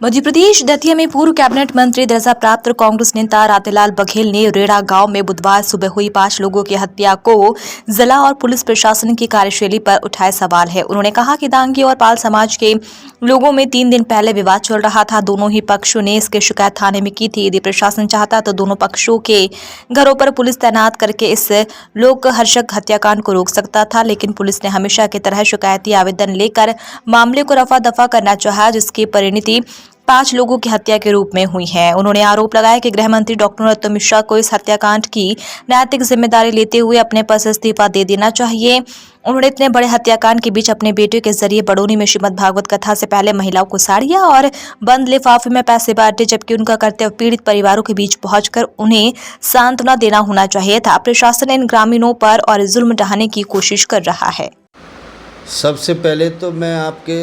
मध्य प्रदेश दतिया में पूर्व कैबिनेट मंत्री दर्जा प्राप्त कांग्रेस नेता रातेलाल बघेल ने रेड़ा गांव में बुधवार सुबह हुई 5 लोगों की हत्या को जिला और पुलिस प्रशासन की कार्यशैली पर उठाए सवाल है। उन्होंने कहा कि दांगी और पाल समाज के लोगों में 3 दिन पहले विवाद चल रहा था। दोनों ही पक्षों ने इसकी शिकायत थाने में की थी। यदि प्रशासन चाहता तो दोनों पक्षों के घरों पर पुलिस तैनात करके इस लोकहर्षक हत्याकांड को रोक सकता था, लेकिन पुलिस ने हमेशा की तरह शिकायती आवेदन लेकर मामले को रफा दफा करना चाहा, जिसकी परिणति 5 लोगों की हत्या के रूप में हुई है। उन्होंने आरोप लगाया कि गृह मंत्री डॉक्टर नरोत्तम मिश्रा को इस हत्याकांड की नैतिक जिम्मेदारी लेते हुए अपने पद से इस्तीफा दे देना चाहिए। उन्होंने इतने बड़े हत्याकांड के बीच अपने बेटे के जरिए बड़ौनी में श्रीमद् भागवत कथा से पहले महिलाओं को साड़ियां और बंद लिफाफे में पैसे बांटे, जबकि उनका कर्तव्य पीड़ित परिवारों के बीच पहुंचकर उन्हें सांत्वना देना होना चाहिए था। प्रशासन इन ग्रामीणों पर और जुल्म ढहाने की कोशिश कर रहा है। सबसे पहले तो मैं आपके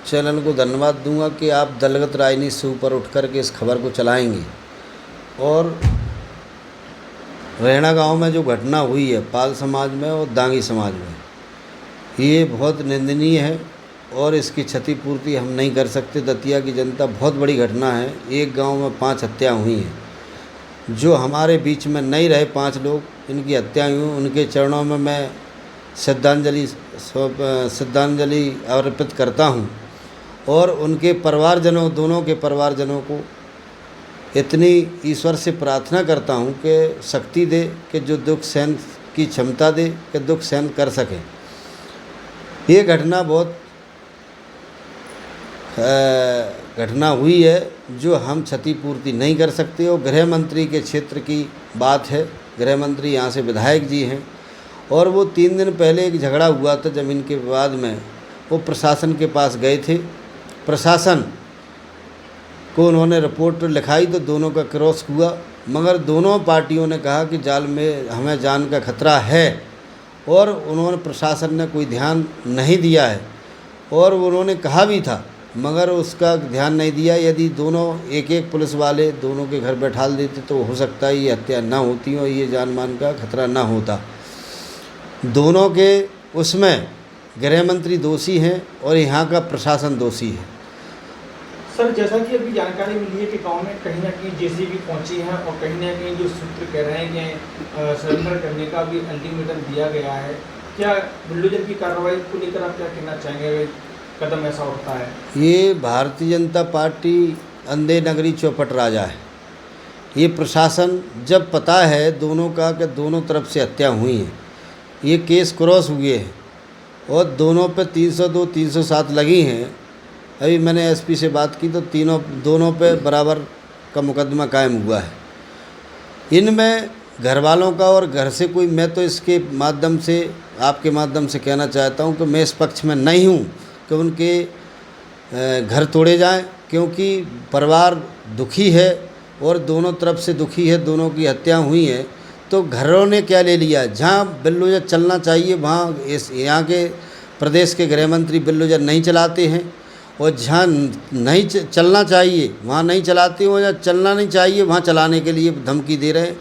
चैनल को धन्यवाद दूंगा कि आप दलगत राजनीति से ऊपर उठ कर के इस खबर को चलाएंगे। और रैणा गांव में जो घटना हुई है पाल समाज में और दांगी समाज में, ये बहुत निंदनीय है और इसकी क्षतिपूर्ति हम नहीं कर सकते। दतिया की जनता, बहुत बड़ी घटना है। एक गांव में 5 हत्या हुई हैं। जो हमारे बीच में नहीं रहे 5 लोग, इनकी हत्या हुई, उनके चरणों में मैं श्रद्धांजलि अर्पित करता हूं। और उनके परिवारजनों, दोनों के परिवारजनों को इतनी ईश्वर से प्रार्थना करता हूं कि शक्ति दे कि जो दुख सहन की क्षमता दे कि दुख सहन कर सकें। ये घटना बहुत घटना हुई है जो हम क्षतिपूर्ति नहीं कर सकते। और गृह मंत्री के क्षेत्र की बात है। गृह मंत्री यहाँ से विधायक जी हैं और वो 3 दिन पहले एक झगड़ा हुआ था ज़मीन के विवाद में। वो प्रशासन के पास गए थे। प्रशासन को उन्होंने रिपोर्ट लिखाई तो दोनों का क्रॉस हुआ, मगर दोनों पार्टियों ने कहा कि जाल में हमें जान का खतरा है और उन्होंने प्रशासन ने कोई ध्यान नहीं दिया है। और उन्होंने कहा भी था मगर उसका ध्यान नहीं दिया। यदि दोनों एक पुलिस वाले दोनों के घर बैठाल देते तो हो सकता है ये हत्या ना होती और ये जान मान का खतरा ना होता। दोनों के उसमें गृह मंत्री दोषी हैं और यहाँ का प्रशासन दोषी है। सर, जैसा कि अभी जानकारी मिली है कि गांव में कहीं ना कहीं जेसीबी पहुंची है और कहीं ना कहीं जो सूत्र कह रहे हैं कि सरेंडर करने का भी अल्टीमेटम दिया गया है, क्या बुलडोजर की कार्रवाई को लेकर आप क्या कहना चाहेंगे? कदम ऐसा उठता है? ये भारतीय जनता पार्टी अंधे नगरी चौपट राजा है। ये प्रशासन जब पता है दोनों का कि दोनों तरफ से हत्या हुई है, ये केस क्रॉस हुए हैं और दोनों पे 302, 307 लगी हैं। अभी मैंने एसपी से बात की तो दोनों पे बराबर का मुकदमा कायम हुआ है। इनमें घर वालों का और घर से कोई, मैं तो इसके माध्यम से, आपके माध्यम से कहना चाहता हूं कि मैं इस पक्ष में नहीं हूं कि उनके घर तोड़े जाएं, क्योंकि परिवार दुखी है और दोनों तरफ से दुखी है। दोनों की हत्या हुई हैं तो घरों ने क्या ले लिया? जहाँ बुलडोजर चलना चाहिए वहाँ यहाँ के प्रदेश के गृह मंत्री बुलडोजर नहीं चलाते हैं और जहाँ नहीं चलना चाहिए वहाँ नहीं चलाते हो, या चलना नहीं चाहिए वहाँ चलाने के लिए धमकी दे रहे हैं।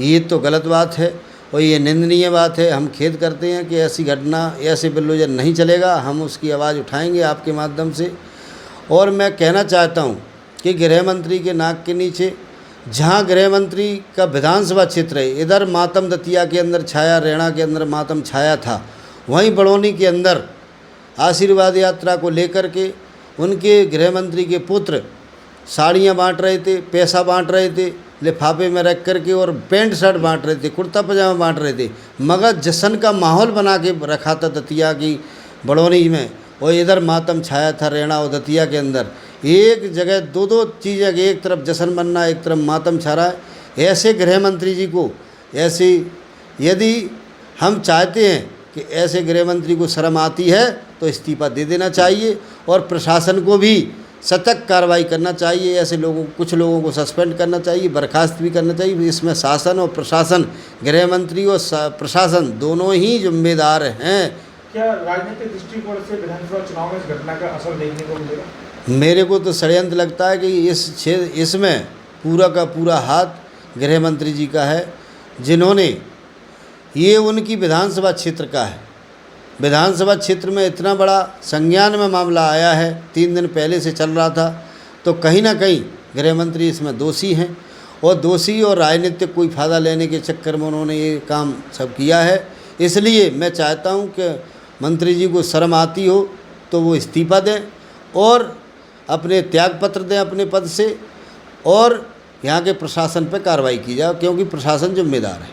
ये तो गलत बात है और ये निंदनीय बात है। हम खेद करते हैं कि ऐसी घटना, ऐसे बुलडोजर नहीं चलेगा। हम उसकी आवाज़ उठाएंगे आपके माध्यम से। और मैं कहना चाहता हूँ कि गृह मंत्री के नाक के नीचे, जहाँ गृह मंत्री का विधानसभा क्षेत्र है, इधर मातम दतिया के अंदर छाया, रैणा के अंदर मातम छाया था, वहीं बड़ौनी के अंदर आशीर्वाद यात्रा को लेकर के उनके गृह मंत्री के पुत्र साड़ियाँ बांट रहे थे, पैसा बांट रहे थे लिफाफे में रख करके, और पैंट शर्ट बांट रहे थे, कुर्ता पजामा बांट रहे थे। मगर जश्न का माहौल बना के रखा था दतिया की बड़ौनी में, और इधर मातम छाया था रैणा और दतिया के अंदर। एक जगह दो चीज़ें, एक तरफ जश्न बनना, एक तरफ मातम छा रहा है। ऐसे गृह मंत्री जी को, ऐसे यदि हम चाहते हैं कि ऐसे गृह मंत्री को शर्म आती है तो इस्तीफा दे देना चाहिए और प्रशासन को भी सतर्क कार्रवाई करना चाहिए। ऐसे लोगों, कुछ लोगों को सस्पेंड करना चाहिए, बर्खास्त भी करना चाहिए। इसमें शासन और प्रशासन, गृह मंत्री और प्रशासन दोनों ही जिम्मेदार हैं। क्या राजनीतिक दृष्टिकोण से विधानसभा चुनाव में इस घटना का असर देखने को मिलेगा? मेरे को तो षड्यंत्र लगता है कि इसमें पूरा का पूरा हाथ गृह मंत्री जी का है, जिन्होंने, ये उनकी विधानसभा क्षेत्र का है। विधानसभा क्षेत्र में इतना बड़ा संज्ञान में मामला आया है, 3 दिन पहले से चल रहा था। तो कहीं ना कहीं गृह मंत्री इसमें दोषी हैं, और दोषी और राजनीतिक कोई फ़ायदा लेने के चक्कर में उन्होंने ये काम सब किया है। इसलिए मैं चाहता हूँ कि मंत्री जी को शर्म आती हो तो वो इस्तीफ़ा दें और अपने त्यागपत्र दें अपने पद से, और यहाँ के प्रशासन पर कार्रवाई की जाए, क्योंकि प्रशासन जिम्मेदार है।